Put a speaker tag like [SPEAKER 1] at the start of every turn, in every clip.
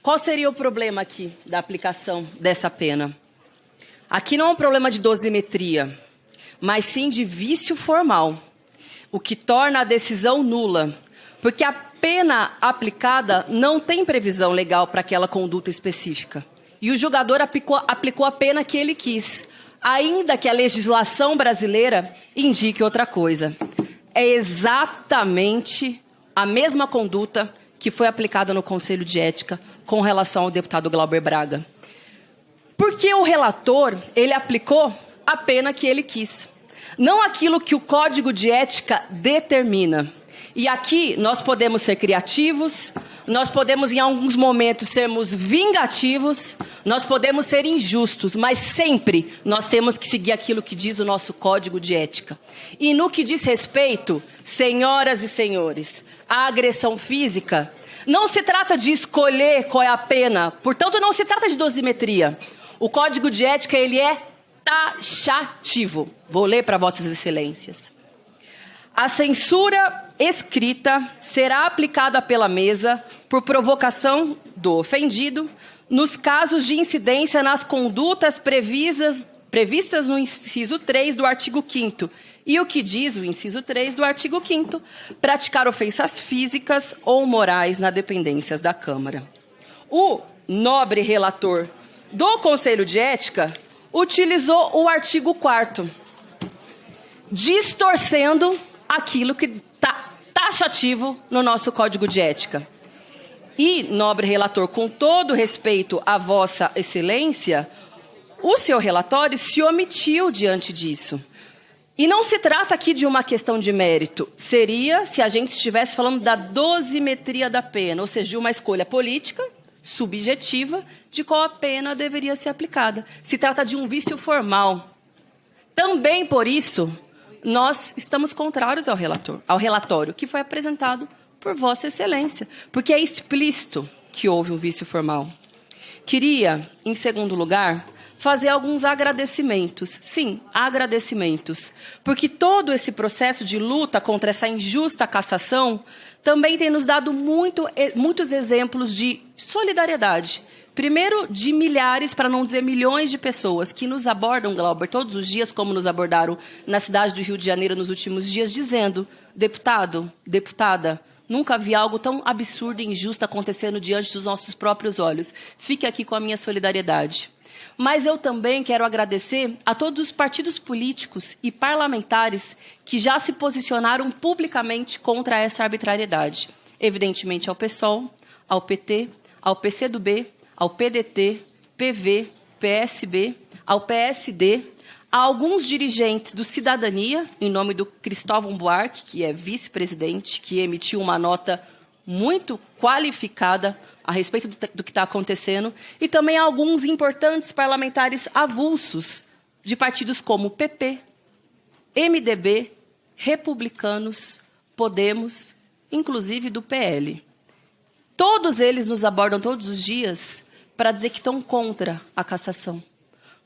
[SPEAKER 1] Qual seria o problema aqui da aplicação dessa pena? Aqui não é um problema de dosimetria, mas sim de vício formal, o que torna a decisão nula, porque a pena aplicada não tem previsão legal para aquela conduta específica. E o julgador aplicou a pena que ele quis, ainda que a legislação brasileira indique outra coisa. É exatamente a mesma conduta que foi aplicada no Conselho de Ética com relação ao deputado Glauber Braga. Porque o relator, ele aplicou a pena que ele quis, não aquilo que o Código de Ética determina. E aqui nós podemos ser criativos, nós podemos em alguns momentos sermos vingativos, nós podemos ser injustos, mas sempre nós temos que seguir aquilo que diz o nosso Código de Ética. E no que diz respeito, senhoras e senhores, à agressão física, não se trata de escolher qual é a pena, portanto não se trata de dosimetria. O Código de Ética, ele é taxativo. Vou ler para vossas excelências. A censura escrita será aplicada pela mesa por provocação do ofendido nos casos de incidência nas condutas previstas no inciso 3 do artigo 5º. E o que diz o inciso 3 do artigo 5º? Praticar ofensas físicas ou morais nas dependências da Câmara. O nobre relator do Conselho de Ética utilizou o artigo 4º, distorcendo aquilo que está taxativo no nosso Código de Ética. E, nobre relator, com todo respeito à vossa excelência, o seu relatório se omitiu diante disso. E não se trata aqui de uma questão de mérito. Seria se a gente estivesse falando da dosimetria da pena, ou seja, de uma escolha política, subjetiva, de qual a pena deveria ser aplicada. Se trata de um vício formal. Também por isso, nós estamos contrários ao relatório que foi apresentado por Vossa Excelência, porque é explícito que houve um vício formal. Queria, em segundo lugar, fazer alguns agradecimentos. Sim, agradecimentos. Porque todo esse processo de luta contra essa injusta cassação também tem nos dado muitos exemplos de solidariedade. Primeiro, de milhares, para não dizer milhões de pessoas que nos abordam, Glauber, todos os dias, como nos abordaram na cidade do Rio de Janeiro nos últimos dias, dizendo: deputado, deputada, nunca vi algo tão absurdo e injusto acontecendo diante dos nossos próprios olhos. Fique aqui com a minha solidariedade. Mas eu também quero agradecer a todos os partidos políticos e parlamentares que já se posicionaram publicamente contra essa arbitrariedade. Evidentemente ao PSOL, ao PT, ao PCdoB, ao PDT, PV, PSB, ao PSD, a alguns dirigentes do Cidadania, em nome do Cristóvão Buarque, que é vice-presidente, que emitiu uma nota muito qualificada a respeito do que está acontecendo, e também a alguns importantes parlamentares avulsos de partidos como PP, MDB, Republicanos, Podemos, inclusive do PL. Todos eles nos abordam todos os dias para dizer que estão contra a cassação,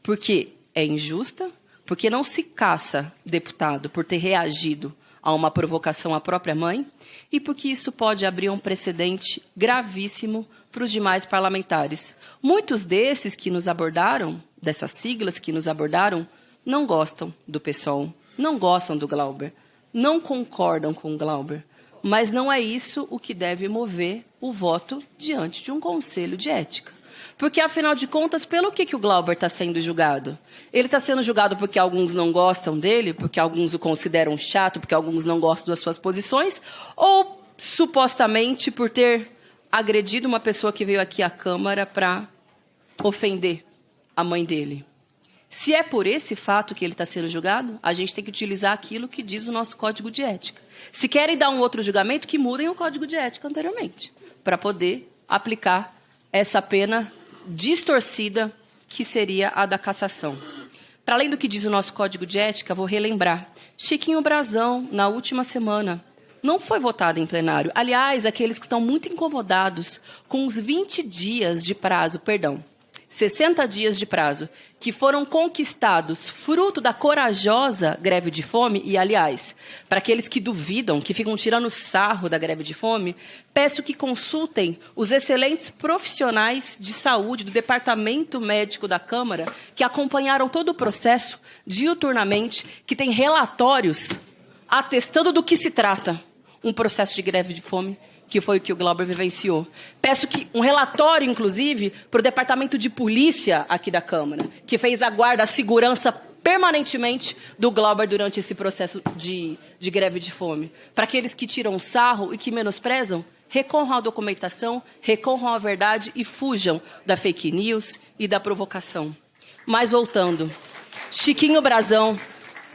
[SPEAKER 1] porque é injusta, porque não se caça deputado por ter reagido a uma provocação à própria mãe e porque isso pode abrir um precedente gravíssimo para os demais parlamentares. Muitos desses que nos abordaram, dessas siglas que nos abordaram, não gostam do PSOL, não gostam do Glauber, não concordam com o Glauber, mas não é isso o que deve mover o voto diante de um Conselho de Ética. Porque, afinal de contas, pelo que o Glauber está sendo julgado? Ele está sendo julgado porque alguns não gostam dele, porque alguns o consideram chato, porque alguns não gostam das suas posições, ou, supostamente, por ter agredido uma pessoa que veio aqui à Câmara para ofender a mãe dele? Se é por esse fato que ele está sendo julgado, a gente tem que utilizar aquilo que diz o nosso Código de Ética. Se querem dar um outro julgamento, que mudem o Código de Ética anteriormente, para poder aplicar essa pena distorcida que seria a da cassação. Para além do que diz o nosso Código de Ética, vou relembrar. Chiquinho Brazão, na última semana, não foi votado em plenário. Aliás, aqueles que estão muito incomodados com os 20 dias de prazo, 60 dias de prazo, que foram conquistados fruto da corajosa greve de fome, e, aliás, para aqueles que duvidam, que ficam tirando sarro da greve de fome, peço que consultem os excelentes profissionais de saúde do Departamento Médico da Câmara, que acompanharam todo o processo diuturnamente, que tem relatórios atestando do que se trata um processo de greve de fome, que foi o que o Glauber vivenciou. Peço que um relatório, inclusive, para o Departamento de Polícia aqui da Câmara, que fez a guarda, a segurança permanentemente do Glauber durante esse processo de greve de fome. Para aqueles que tiram sarro e que menosprezam, recorram à documentação, recorram à verdade e fujam da fake news e da provocação. Mas voltando, Chiquinho Brazão,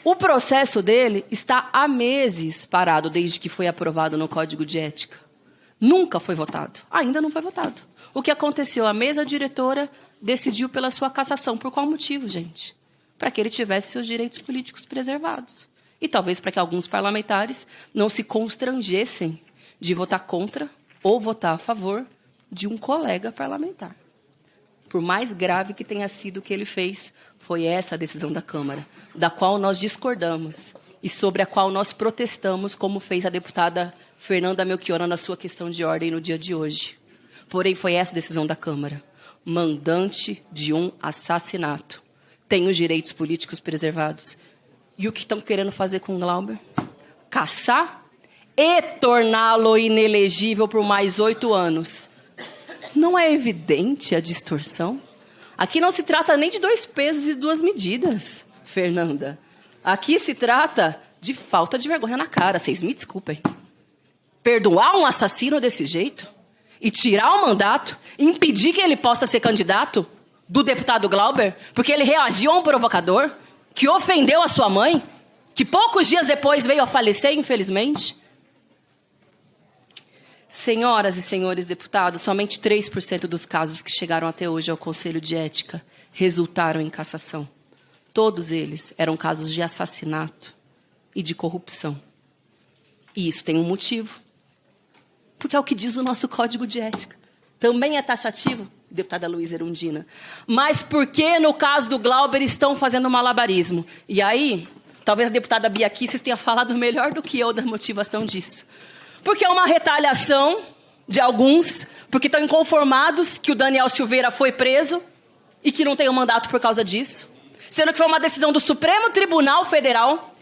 [SPEAKER 1] o processo dele está há meses parado desde que foi aprovado no Código de Ética. Nunca foi votado. Ainda não foi votado. O que aconteceu? A mesa diretora decidiu pela sua cassação. Por qual motivo, gente? Para que ele tivesse seus direitos políticos preservados. E talvez para que alguns parlamentares não se constrangessem de votar contra ou votar a favor de um colega parlamentar. Por mais grave que tenha sido o que ele fez, foi essa a decisão da Câmara, da qual nós discordamos e sobre a qual nós protestamos, como fez a deputada Fernanda Melchiona na sua questão de ordem no dia de hoje. Porém, foi essa a decisão da Câmara. Mandante de um assassinato tem os direitos políticos preservados. E o que estão querendo fazer com o Glauber? Caçar e torná-lo inelegível por mais 8 anos. Não é evidente a distorção? Aqui não se trata nem de 2 pesos e 2 medidas, Fernanda. Aqui se trata de falta de vergonha na cara. Vocês me desculpem. Perdoar um assassino desse jeito? E tirar o mandato? E impedir que ele possa ser candidato? Do deputado Glauber? Porque ele reagiu a um provocador? Que ofendeu a sua mãe? Que poucos dias depois veio a falecer, infelizmente? Senhoras e senhores deputados, somente 3% dos casos que chegaram até hoje ao Conselho de Ética resultaram em cassação. Todos eles eram casos de assassinato e de corrupção. E isso tem um motivo. Porque é o que diz o nosso Código de Ética. Também é taxativo, deputada Luísa Erundina. Mas por que, no caso do Glauber, estão fazendo malabarismo? E aí, talvez a deputada Bia Kicis tenha falado melhor do que eu da motivação disso. Porque é uma retaliação de alguns, porque estão inconformados que o Daniel Silveira foi preso e que não tem um mandato por causa disso. Sendo que foi uma decisão do Supremo Tribunal Federal,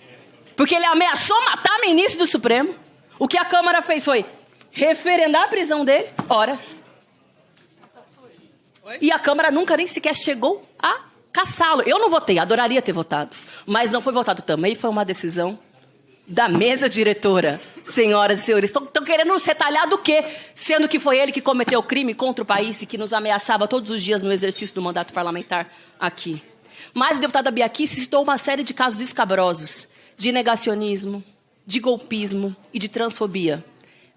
[SPEAKER 1] porque ele ameaçou matar ministro do Supremo. O que a Câmara fez foi referendar a prisão dele, horas. E a Câmara nunca nem sequer chegou a caçá-lo. Eu não votei, adoraria ter votado. Mas não foi votado também, foi uma decisão da mesa diretora. Senhoras e senhores, estão querendo nos retalhar do quê? Sendo que foi ele que cometeu o crime contra o país e que nos ameaçava todos os dias no exercício do mandato parlamentar aqui. Mas a deputada Bia Kicis citou uma série de casos escabrosos, de negacionismo, de golpismo e de transfobia.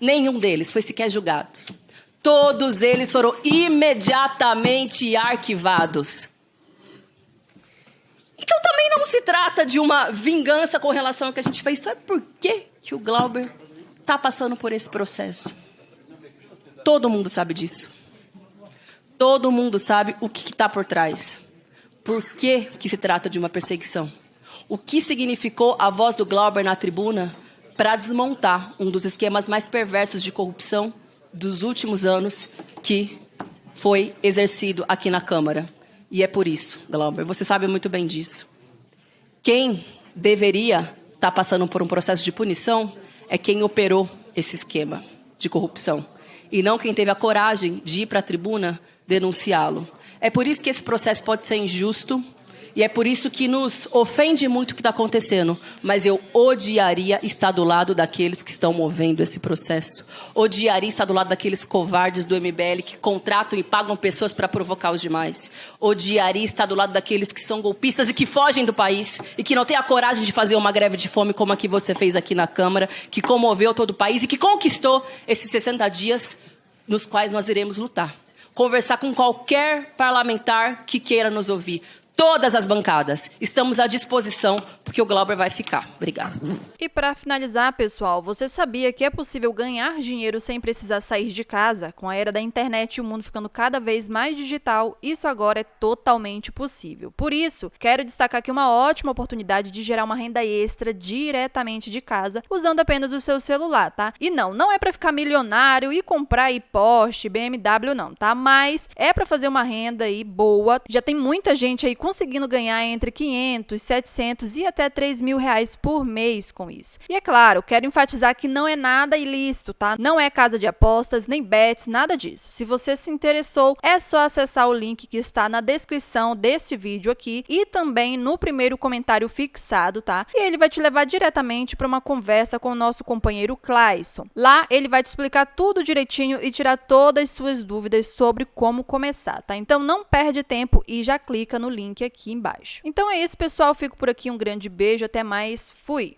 [SPEAKER 1] Nenhum deles foi sequer julgado. Todos eles foram imediatamente arquivados. Então também não se trata de uma vingança com relação ao que a gente fez. Sabe por que o Glauber está passando por esse processo? Todo mundo sabe disso. Todo mundo sabe o que está por trás. Por que se trata de uma perseguição? O que significou a voz do Glauber na tribuna para desmontar um dos esquemas mais perversos de corrupção dos últimos anos que foi exercido aqui na Câmara. E é por isso, Glauber, você sabe muito bem disso. Quem deveria estar passando por um processo de punição é quem operou esse esquema de corrupção. E não quem teve a coragem de ir para a tribuna denunciá-lo. É por isso que esse processo pode ser injusto. E é por isso que nos ofende muito o que está acontecendo. Mas eu odiaria estar do lado daqueles que estão movendo esse processo. Odiaria estar do lado daqueles covardes do MBL que contratam e pagam pessoas para provocar os demais. Odiaria estar do lado daqueles que são golpistas e que fogem do país. E que não têm a coragem de fazer uma greve de fome como a que você fez aqui na Câmara. Que comoveu todo o país e que conquistou esses 60 dias nos quais nós iremos lutar. Conversar com qualquer parlamentar que queira nos ouvir. todas as bancadas. Estamos à disposição, porque o Glauber vai ficar. Obrigada.
[SPEAKER 2] E para finalizar, pessoal, você sabia que é possível ganhar dinheiro sem precisar sair de casa? Com a era da internet e o mundo ficando cada vez mais digital, isso agora é totalmente possível. Por isso, quero destacar aqui uma ótima oportunidade de gerar uma renda extra diretamente de casa, usando apenas o seu celular, tá? E não é para ficar milionário e comprar aí Porsche, BMW não, tá? Mas é para fazer uma renda aí boa. Já tem muita gente aí conseguindo ganhar entre 500, 700 e até 3.000 reais por mês com isso. E é claro, quero enfatizar que não é nada ilícito, tá? Não é casa de apostas, nem bets, nada disso. Se você se interessou, é só acessar o link que está na descrição deste vídeo aqui e também no primeiro comentário fixado, tá? E ele vai te levar diretamente para uma conversa com o nosso companheiro Clayson. Lá ele vai te explicar tudo direitinho e tirar todas as suas dúvidas sobre como começar, tá? Então não perde tempo e já clica no link aqui embaixo. Então é isso, pessoal. Fico por aqui. Um grande beijo. Até mais. Fui!